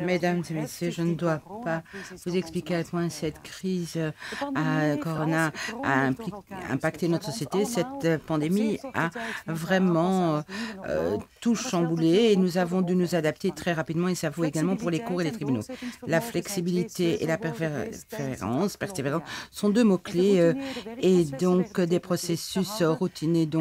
Mesdames et messieurs, je ne dois pas vous expliquer à quel point cette crise à Corona a impacté notre société. Cette pandémie a vraiment tout chamboulé et nous avons dû nous adapter très rapidement, et ça vaut également pour les cours et les tribunaux. La flexibilité et la persévérance sont deux mots-clés et donc des processus routiniers de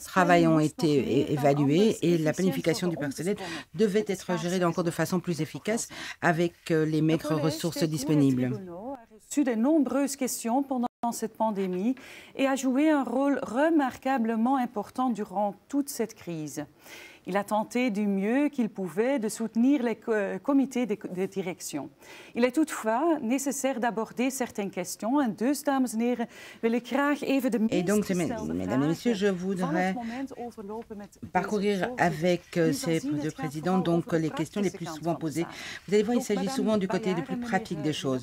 travail ont été évalués et la planification du personnel devait être gérée encore de façon plus efficace avec les maigres ressources disponibles. Reçu de nombreuses questions pendant cette pandémie et a joué un rôle remarquablement important durant toute cette crise. Il a tenté du mieux qu'il pouvait de soutenir les comités de direction. Il est toutefois nécessaire d'aborder certaines questions. En dus, dames en heren, wil ik graag even de Et donc, mesdames et messieurs, je voudrais parcourir avec ces deux présidents donc les questions les plus souvent posées. Vous allez voir, il s'agit souvent du côté le plus pratique des choses.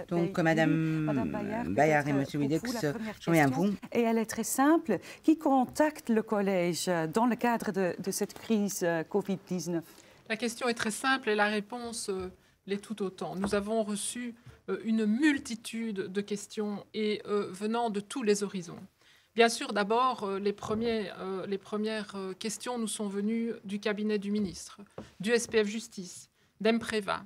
Donc, Madame Bayard et Monsieur Widex, j'en viens à vous. Et elle est très simple. Qui contacte le collège dans le cadre de cette crise Covid-19? La question est très simple et la réponse l'est tout autant. Nous avons reçu une multitude de questions et venant de tous les horizons. Bien sûr, d'abord, les premières questions nous sont venues du cabinet du ministre, du SPF Justice, d'Empreva.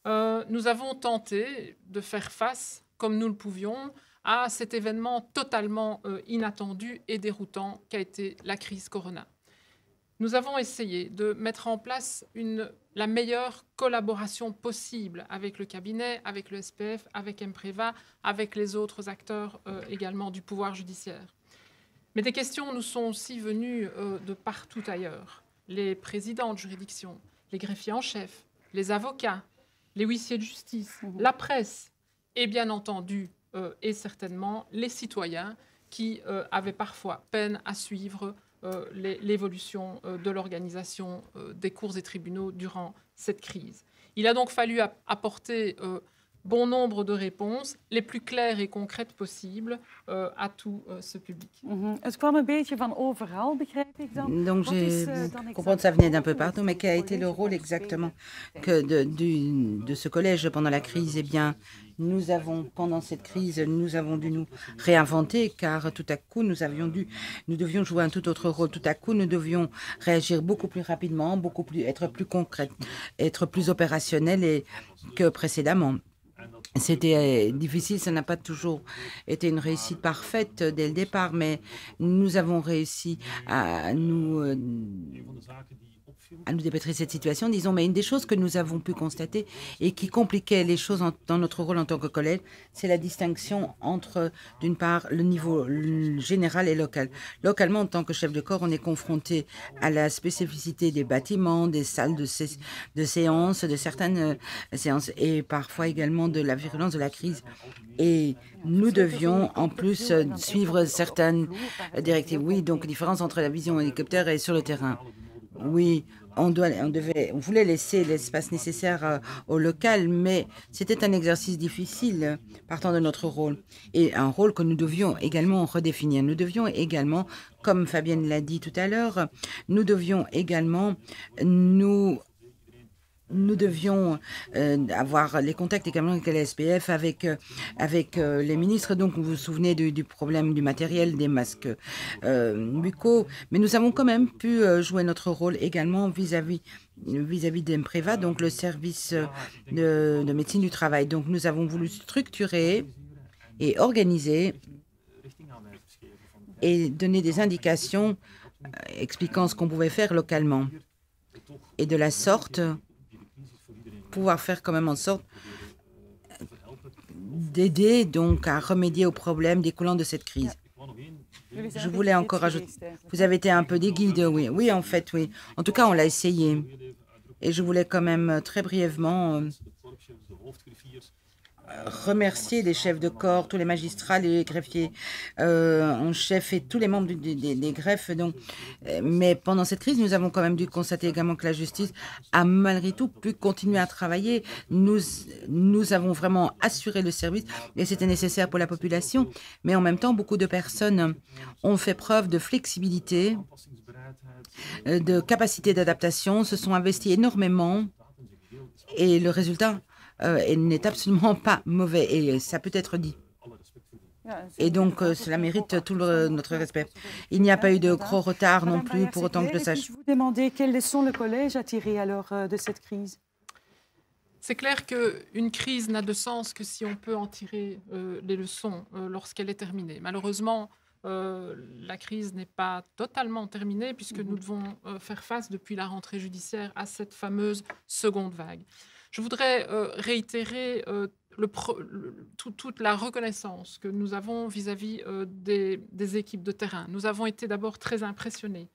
Nous avons tenté de faire face, comme nous le pouvions, à cet événement totalement inattendu et déroutant qu'a été la crise Corona. Nous avons essayé de mettre en place la meilleure collaboration possible avec le cabinet, avec le SPF, avec Empreva, avec les autres acteurs également du pouvoir judiciaire. Mais des questions nous sont aussi venues de partout ailleurs. Les présidents de juridiction, les greffiers en chef, les avocats, les huissiers de justice, la presse et bien entendu et certainement les citoyens qui avaient parfois peine à suivre l'évolution de l'organisation des cours et tribunaux durant cette crise. Il a donc fallu apporter bon nombre de réponses, les plus claires et concrètes possibles à tout ce public. Donc, je comprends que ça venait d'un peu partout, mais quel a été le rôle exactement de ce collège pendant la crise? Eh bien, pendant cette crise, nous avons dû nous réinventer, car tout à coup, nous devions jouer un tout autre rôle. Tout à coup, nous devions réagir beaucoup plus rapidement, être plus concrètes, être plus opérationnels que précédemment. C'était difficile, ça n'a pas toujours été une réussite parfaite dès le départ, mais nous avons réussi à nous dépêtrer cette situation, disons. Mais une des choses que nous avons pu constater et qui compliquait les choses dans notre rôle en tant que collège, c'est la distinction entre, d'une part, le niveau général et local. Localement, en tant que chef de corps, on est confronté à la spécificité des bâtiments, des salles de séance, de certaines séances, et parfois également de la virulence de la crise. Et nous devions en plus suivre certaines directives. Oui, donc différence entre la vision hélicoptère et sur le terrain. Oui, on voulait laisser l'espace nécessaire au local, mais c'était un exercice difficile partant de notre rôle et un rôle que nous devions également redéfinir. Nous devions également, comme Fabienne l'a dit tout à l'heure, nous devions également nous devions avoir les contacts également avec les SPF, avec les ministres. Donc, vous vous souvenez du problème du matériel, des masques buccaux. Mais nous avons quand même pu jouer notre rôle également vis-à-vis d'Empreva, donc le service de médecine du travail. Donc, nous avons voulu structurer et organiser et donner des indications expliquant ce qu'on pouvait faire localement. Et de la sorte, pouvoir faire quand même en sorte d'aider donc à remédier aux problèmes découlant de cette crise. Je voulais encore ajouter, vous avez été un peu des guides, oui. Oui, en fait, oui. En tout cas, on l'a essayé. Et je voulais quand même très brièvement remercier les chefs de corps, tous les magistrats, les greffiers en chef et tous les membres des greffes. Donc, mais pendant cette crise, nous avons quand même dû constater également que la justice a malgré tout pu continuer à travailler. Nous avons vraiment assuré le service et c'était nécessaire pour la population. Mais en même temps, beaucoup de personnes ont fait preuve de flexibilité, de capacité d'adaptation, se sont investies énormément Et le résultat n'est absolument pas mauvais, et ça peut être dit. Et donc, cela mérite tout notre respect. Il n'y a pas eu de gros retard non plus, pour autant que je sache. Je vous demandais quelles leçons le collège a tirées alors de cette crise. C'est clair qu'une crise n'a de sens que si on peut en tirer les leçons lorsqu'elle est terminée. Malheureusement, la crise n'est pas totalement terminée puisque nous devons faire face depuis la rentrée judiciaire à cette fameuse seconde vague. Je voudrais réitérer toute la reconnaissance que nous avons vis-à-vis des équipes de terrain. Nous avons été d'abord très impressionnés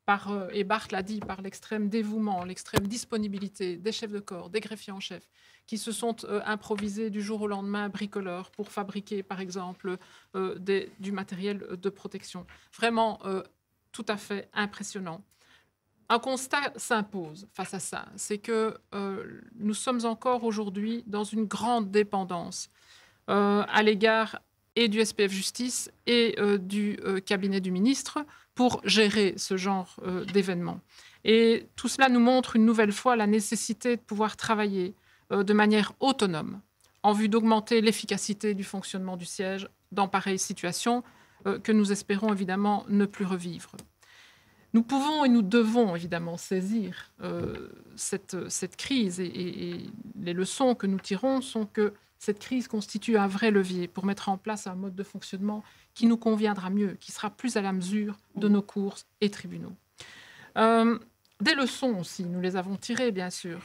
par, et Bart l'a dit, par l'extrême dévouement, l'extrême disponibilité des chefs de corps, des greffiers en chef, qui se sont improvisés du jour au lendemain bricoleurs pour fabriquer, par exemple, du matériel de protection. Vraiment tout à fait impressionnant. Un constat s'impose face à ça, c'est que nous sommes encore aujourd'hui dans une grande dépendance à l'égard et du SPF Justice et du cabinet du ministre pour gérer ce genre d'événements. Et tout cela nous montre une nouvelle fois la nécessité de pouvoir travailler de manière autonome en vue d'augmenter l'efficacité du fonctionnement du siège dans pareilles situations que nous espérons évidemment ne plus revivre. Nous pouvons et nous devons évidemment saisir cette crise et les leçons que nous tirons sont que cette crise constitue un vrai levier pour mettre en place un mode de fonctionnement qui nous conviendra mieux, qui sera plus à la mesure de nos cours et tribunaux. Des leçons aussi, nous les avons tirées bien sûr.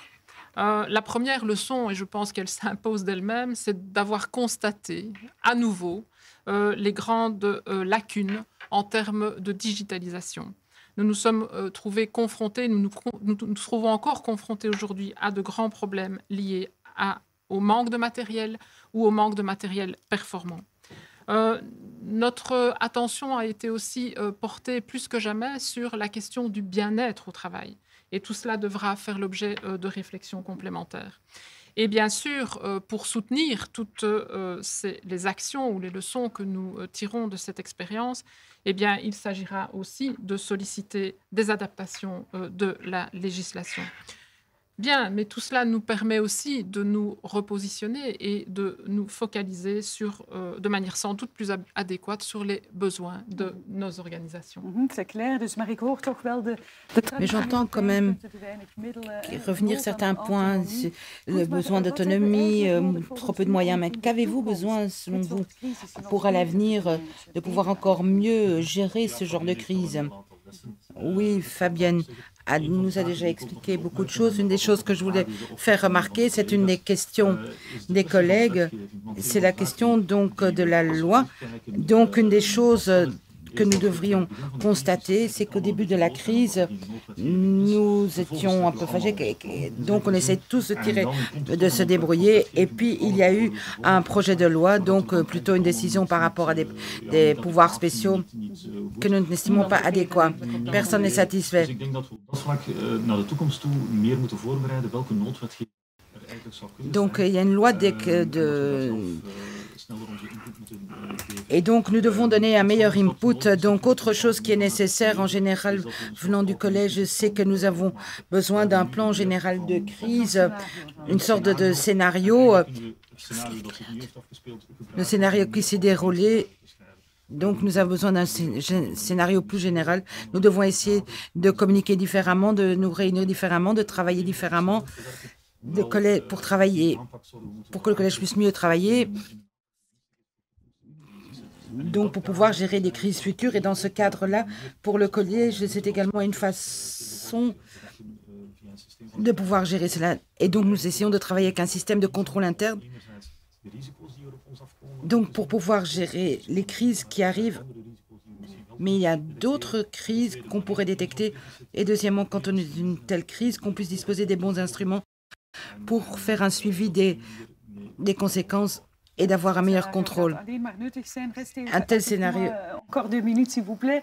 La première leçon, et je pense qu'elle s'impose d'elle-même, c'est d'avoir constaté à nouveau les grandes lacunes en termes de digitalisation. Nous nous sommes trouvés confrontés, nous nous trouvons encore confrontés aujourd'hui à de grands problèmes liés au manque de matériel ou au manque de matériel performant. Notre attention a été aussi portée plus que jamais sur la question du bien-être au travail. Et tout cela devra faire l'objet de réflexions complémentaires. Et bien sûr, pour soutenir toutes les actions ou les leçons que nous tirons de cette expérience, eh bien, il s'agira aussi de solliciter des adaptations de la législation. Bien, mais tout cela nous permet aussi de nous repositionner et de nous focaliser de manière sans doute plus adéquate sur les besoins de nos organisations. C'est clair, dus, maar ik hoor toch wel mais j'entends quand même revenir certains points, le besoin d'autonomie, trop peu de moyens. Mais qu'avez-vous besoin, selon vous, pour à l'avenir, de pouvoir encore mieux gérer ce genre de crise? Oui, Fabienne nous a déjà expliqué beaucoup de choses. Une des choses que je voulais faire remarquer, c'est une des questions des collègues, c'est la question donc de la loi. Donc une des choses que nous devrions constater, c'est qu'au début de la crise, nous étions un peu fâchés, donc on essaie tous de se débrouiller, et puis il y a eu un projet de loi, donc plutôt une décision par rapport à des pouvoirs spéciaux que nous n'estimons pas adéquats. Personne n'est satisfait. Donc il y a une loi et donc, nous devons donner un meilleur input. Donc, autre chose qui est nécessaire en général venant du collège, c'est que nous avons besoin d'un plan général de crise, une sorte de scénario, le scénario qui s'est déroulé. Donc, nous avons besoin d'un scénario plus général. Nous devons essayer de communiquer différemment, de nous réunir différemment, de travailler différemment pour que le collège puisse mieux travailler. Donc, pour pouvoir gérer des crises futures. Et dans ce cadre-là, pour le collège, c'est également une façon de pouvoir gérer cela. Et donc, nous essayons de travailler avec un système de contrôle interne. Donc, pour pouvoir gérer les crises qui arrivent, mais il y a d'autres crises qu'on pourrait détecter. Et deuxièmement, quand on est une telle crise, qu'on puisse disposer des bons instruments pour faire un suivi des conséquences et d'avoir un meilleur contrôle. Un tel scénario. Encore 2 minutes, s'il vous plaît.